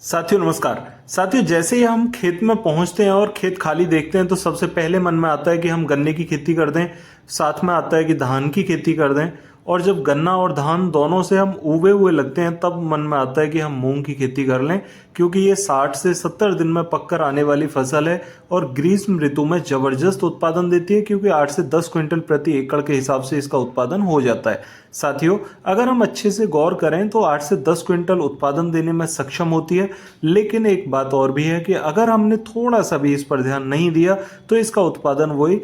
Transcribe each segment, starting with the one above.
साथियों नमस्कार। साथियों, जैसे ही हम खेत में पहुंचते हैं और खेत खाली देखते हैं तो सबसे पहले मन में आता है कि हम गन्ने की खेती कर दें, साथ में आता है कि धान की खेती कर दें। और जब गन्ना और धान दोनों से हम उबे हुए लगते हैं तब मन में आता है कि हम मूंग की खेती कर लें, क्योंकि ये 60 से 70 दिन में पककर आने वाली फसल है और ग्रीष्म ऋतु में जबरदस्त उत्पादन देती है, क्योंकि 8 से 10 क्विंटल प्रति एकड़ के हिसाब से इसका उत्पादन हो जाता है। साथियों, अगर हम अच्छे से गौर करें तो 8 से 10 क्विंटल उत्पादन देने में सक्षम होती है। लेकिन एक बात और भी है कि अगर हमने थोड़ा सा भी इस पर ध्यान नहीं दिया तो इसका उत्पादन वही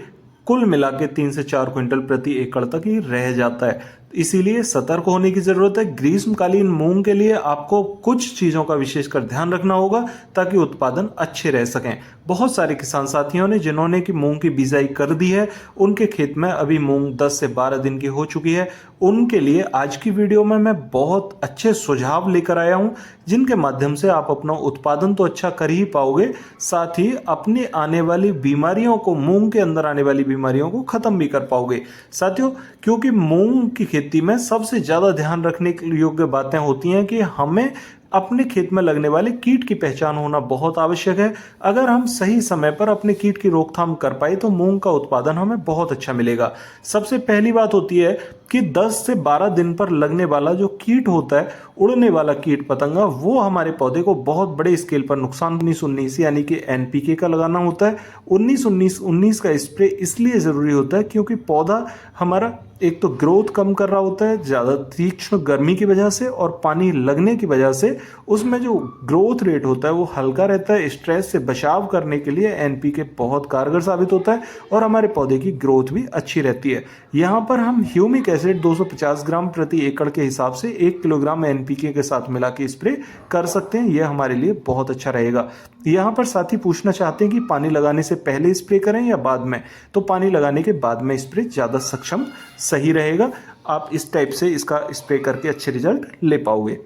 कुल मिला के 3 से 4 क्विंटल प्रति एकड़ तक ही रह जाता है। इसीलिए सतर्क होने की जरूरत है। ग्रीष्मकालीन मूंग के लिए आपको कुछ चीजों का विशेषकर ध्यान रखना होगा ताकि उत्पादन अच्छे रह सकें। बहुत सारे किसान साथियों ने जिन्होंने कि मूंग की बिजाई कर दी है, उनके खेत में अभी मूंग 10 से 12 दिन की हो चुकी है। उनके लिए आज की वीडियो में मैं बहुत अच्छे सुझाव लेकर आया हूं, जिनके माध्यम से आप अपना उत्पादन तो अच्छा कर ही पाओगे, साथ ही अपनी आने वाली बीमारियों को, मूंग के अंदर आने वाली बीमारियों को खत्म भी कर पाओगे। साथियों, क्योंकि मूंग की खेती में सबसे ज्यादा ध्यान रखने योग्य बातें होती हैं कि हमें अपने खेत में लगने वाले कीट की पहचान होना बहुत आवश्यक है। अगर हम सही समय पर अपने कीट की रोकथाम कर पाए तो मूंग का उत्पादन हमें बहुत अच्छा मिलेगा। सबसे पहली बात होती है कि 10 से 12 दिन पर लगने वाला जो कीट होता है, उड़ने वाला कीट पतंगा, वो हमारे पौधे को बहुत बड़े स्केल पर नुकसान 19-19 यानी कि एनपीके का लगाना होता है। 19-19-19 का स्प्रे इसलिए जरूरी होता है क्योंकि पौधा हमारा एक तो ग्रोथ कम कर रहा होता है ज़्यादा तीक्ष्ण गर्मी की वजह से, और पानी लगने की वजह से उसमें जो ग्रोथ रेट होता है वो हल्का रहता है। स्ट्रेस से बचाव करने के लिए एनपीके बहुत कारगर साबित होता है और हमारे पौधे की ग्रोथ भी अच्छी रहती है। यहाँ पर हम ह्यूमिक एसिड 250 ग्राम प्रति एकड़ के हिसाब से 1 किलोग्राम एनपीके के साथ मिला के स्प्रे कर सकते हैं। यह हमारे लिए बहुत अच्छा रहेगा। यहाँ पर साथी पूछना चाहते हैं कि पानी लगाने से पहले स्प्रे करें या बाद में, तो पानी लगाने के बाद में स्प्रे ज़्यादा सक्षम सही रहेगा। आप इस टाइप से इसका स्प्रे करके अच्छे रिजल्ट ले पाओगे।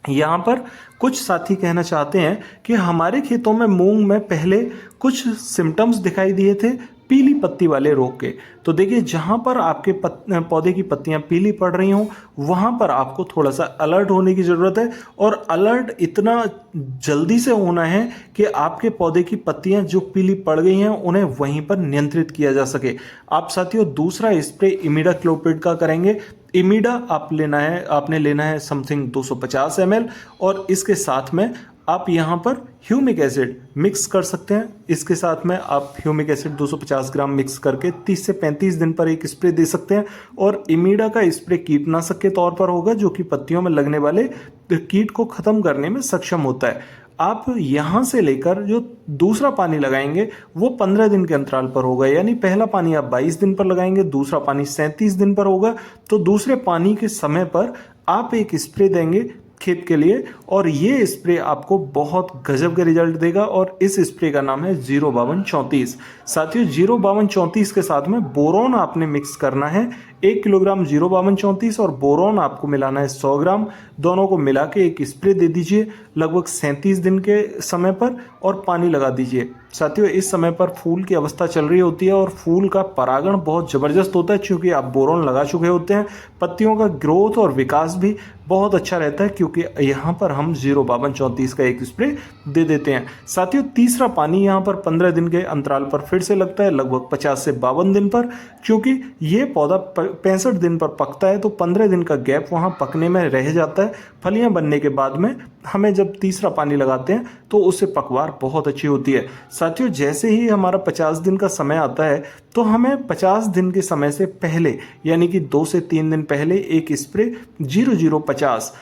यहाँ पर कुछ साथी कहना चाहते हैं कि हमारे खेतों में मूंग में पहले कुछ सिम्टम्स दिखाई दिए थे पीली पत्ती वाले रोग के। तो देखिए, जहाँ पर आपके पौधे की पत्तियां पीली पड़ रही हों वहाँ पर आपको थोड़ा सा अलर्ट होने की ज़रूरत है, और अलर्ट इतना जल्दी से होना है कि आपके पौधे की पत्तियां जो पीली पड़ गई हैं उन्हें वहीं पर नियंत्रित किया जा सके। आप साथियों दूसरा स्प्रे इमिडाक्लोपिड का करेंगे। इमिडा आपने लेना है समथिंग 250 ml, और इसके साथ में आप यहाँ पर ह्यूमिक एसिड मिक्स कर सकते हैं। इसके साथ में आप ह्यूमिक एसिड 250 ग्राम मिक्स करके 30 से 35 दिन पर एक स्प्रे दे सकते हैं। और इमिडा का स्प्रे कीटनाशक के तौर पर होगा, जो कि पत्तियों में लगने वाले कीट को खत्म करने में सक्षम होता है। आप यहाँ से लेकर जो दूसरा पानी लगाएंगे वो 15 दिन के अंतराल पर होगा, यानी पहला पानी आप 22 दिन पर लगाएंगे, दूसरा पानी 37 दिन पर होगा। तो दूसरे पानी के समय पर आप एक स्प्रे देंगे खेत के लिए, और ये स्प्रे आपको बहुत गजब का रिजल्ट देगा। और इस स्प्रे का नाम है 05234। साथियों, 05234 के साथ में बोरोन आपने मिक्स करना है। 1 किलोग्राम 05234 और बोरोन आपको मिलाना है 100 ग्राम। दोनों को मिला के एक स्प्रे दे दीजिए लगभग 37 दिन के समय पर, और पानी लगा दीजिए। साथियों, इस समय पर फूल की अवस्था चल रही होती है और फूल का परागण बहुत ज़बरदस्त होता है, क्योंकि आप बोरोन लगा चुके होते हैं। पत्तियों का ग्रोथ और विकास भी बहुत अच्छा रहता है, क्योंकि यहाँ पर हम 05234 का एक स्प्रे दे देते हैं। साथियों, तीसरा पानी यहाँ पर 15 दिन के अंतराल पर फिर से लगता है, लगभग 50 से 52 दिन पर, क्योंकि ये पौधा 65 दिन पर पकता है। तो 15 दिन का गैप वहाँ पकने में रह जाता है। फलियाँ बनने के बाद में हमें जब तीसरा पानी लगाते हैं तो उससे पकवार बहुत अच्छी होती है। साथियों, जैसे ही हमारा 50 दिन का समय आता है तो हमें 50 दिन के समय से पहले, यानी कि 2 से 3 दिन पहले एक स्प्रे 0050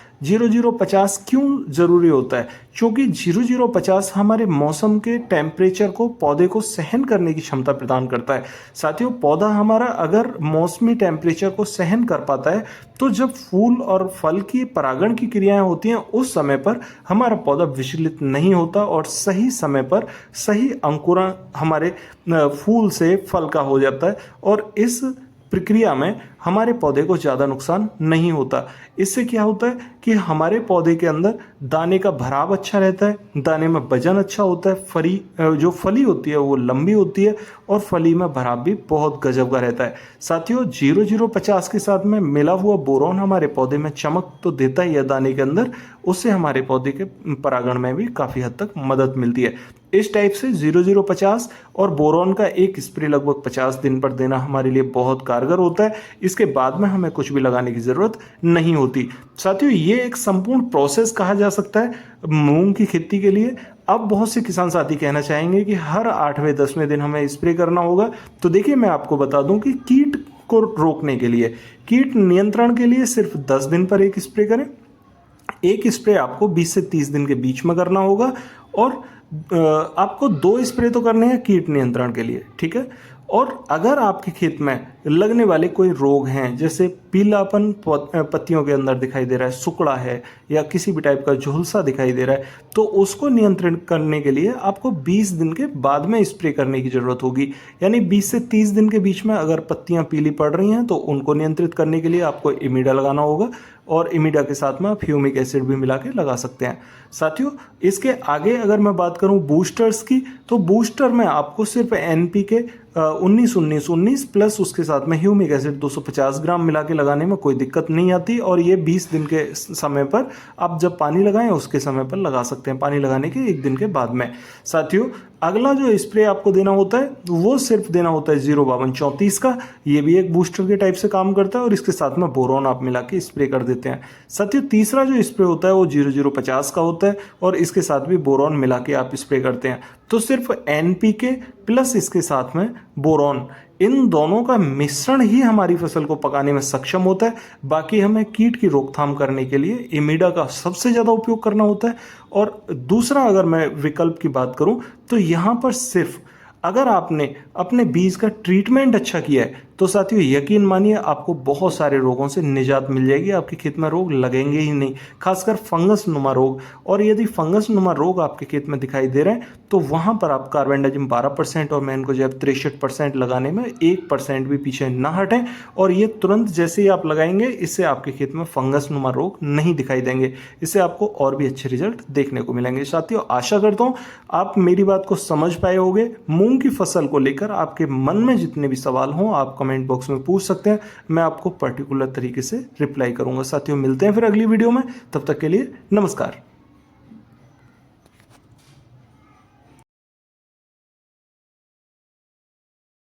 क्यों ज़रूरी होता है? क्योंकि 0050 हमारे मौसम के टेम्परेचर को, पौधे को सहन करने की क्षमता प्रदान करता है। साथियों, पौधा हमारा अगर मौसमी टेम्परेचर को सहन कर पाता है तो जब फूल और फल की परागण की क्रियाएं होती हैं उस समय पर हमारा पौधा विचलित नहीं होता, और सही समय पर सही अंकुरण हमारे फूल से फल का हो जाता है। और इस प्रक्रिया में हमारे पौधे को ज़्यादा नुकसान नहीं होता। इससे क्या होता है कि हमारे पौधे के अंदर दाने का भराव अच्छा रहता है, दाने में वजन अच्छा होता है, जो फली होती है वो लंबी होती है और फली में भराव भी बहुत गजब का रहता है। साथियों 0050 के साथ में मिला हुआ बोरॉन हमारे पौधे में चमक तो देता ही है दाने के अंदर, उससे हमारे पौधे के परागण में भी काफ़ी हद तक मदद मिलती है। इस टाइप से 0050 और बोरॉन का एक स्प्रे लगभग 50 दिन पर देना हमारे लिए बहुत कारगर होता है। इसके बाद में हमें कुछ भी लगाने की ज़रूरत नहीं होती। साथियों ये एक संपूर्ण प्रोसेस कहा जा सकता है मूंग की खेती के लिए। अब बहुत से किसान साथी कहना चाहेंगे कि हर 8वें 10वें दिन हमें स्प्रे करना होगा। तो देखिए मैं आपको बता दूं कि कीट को रोकने के लिए, कीट नियंत्रण के लिए सिर्फ 10 दिन पर एक स्प्रे करें। एक स्प्रे आपको 20 से 30 दिन के बीच में करना होगा और आपको 2 स्प्रे तो करने हैं कीट नियंत्रण के लिए, ठीक है। और अगर आपके खेत में लगने वाले कोई रोग हैं, जैसे पीलापन पत्तियों के अंदर दिखाई दे रहा है, सुकड़ा है या किसी भी टाइप का झुलसा दिखाई दे रहा है, तो उसको नियंत्रित करने के लिए आपको 20 दिन के बाद में स्प्रे करने की ज़रूरत होगी। यानी 20 से 30 दिन के बीच में अगर पत्तियां पीली पड़ रही हैं तो उनको नियंत्रित करने के लिए आपको इमिडा लगाना होगा और इमिडा के साथ में आप ह्यूमिक एसिड भी मिला के लगा सकते हैं। साथियों इसके आगे अगर मैं बात करूं बूस्टर्स की, तो बूस्टर में आपको सिर्फ NPK 19-19-19 प्लस उसके साथ में ह्यूमिक एसिड 250 ग्राम मिला के लगाने में कोई दिक्कत नहीं आती और ये 20 दिन के समय पर आप जब पानी लगाएं उसके समय पर लगा सकते हैं, पानी लगाने के 1 दिन के बाद में। साथियों अगला जो स्प्रे आपको देना होता है वो सिर्फ देना होता है 05234 का, ये भी एक बूस्टर के टाइप से काम करता है और इसके साथ में बोरॉन आप मिला के स्प्रे कर देते हैं। साथियों तीसरा जो स्प्रे होता है वो 0050 का होता है और इसके साथ भी बोरॉन मिला के आप स्प्रे करते हैं। तो सिर्फ NPK प्लस इसके साथ में बोरॉन, इन दोनों का मिश्रण ही हमारी फसल को पकाने में सक्षम होता है। बाकी हमें कीट की रोकथाम करने के लिए इमिडा का सबसे ज़्यादा उपयोग करना होता है। और दूसरा अगर मैं विकल्प की बात करूं तो यहाँ पर सिर्फ अगर आपने अपने बीज का ट्रीटमेंट अच्छा किया है तो साथियों यकीन मानिए आपको बहुत सारे रोगों से निजात मिल जाएगी, आपके खेत में रोग लगेंगे ही नहीं, खासकर फंगस नुमा रोग। और यदि फंगस नुमा रोग आपके खेत में दिखाई दे रहे हैं तो वहां पर आप कार्बेंडाजिम 12% और मैनकोजेब 63% लगाने में 1% भी पीछे ना हटें और ये तुरंत जैसे ही आप लगाएंगे इससे आपके खेत में फंगस नुमा रोग नहीं दिखाई देंगे, इससे आपको और भी अच्छे रिजल्ट देखने को मिलेंगे। साथियों आशा करता हूँ आप मेरी बात को समझ पाए होंगे। मूंग की फसल को लेकर आपके मन में जितने भी सवाल हों आप कमेंट बॉक्स में पूछ सकते हैं, मैं आपको पर्टिकुलर तरीके से रिप्लाई करूंगा। साथियों मिलते हैं फिर अगली वीडियो में, तब तक के लिए नमस्कार।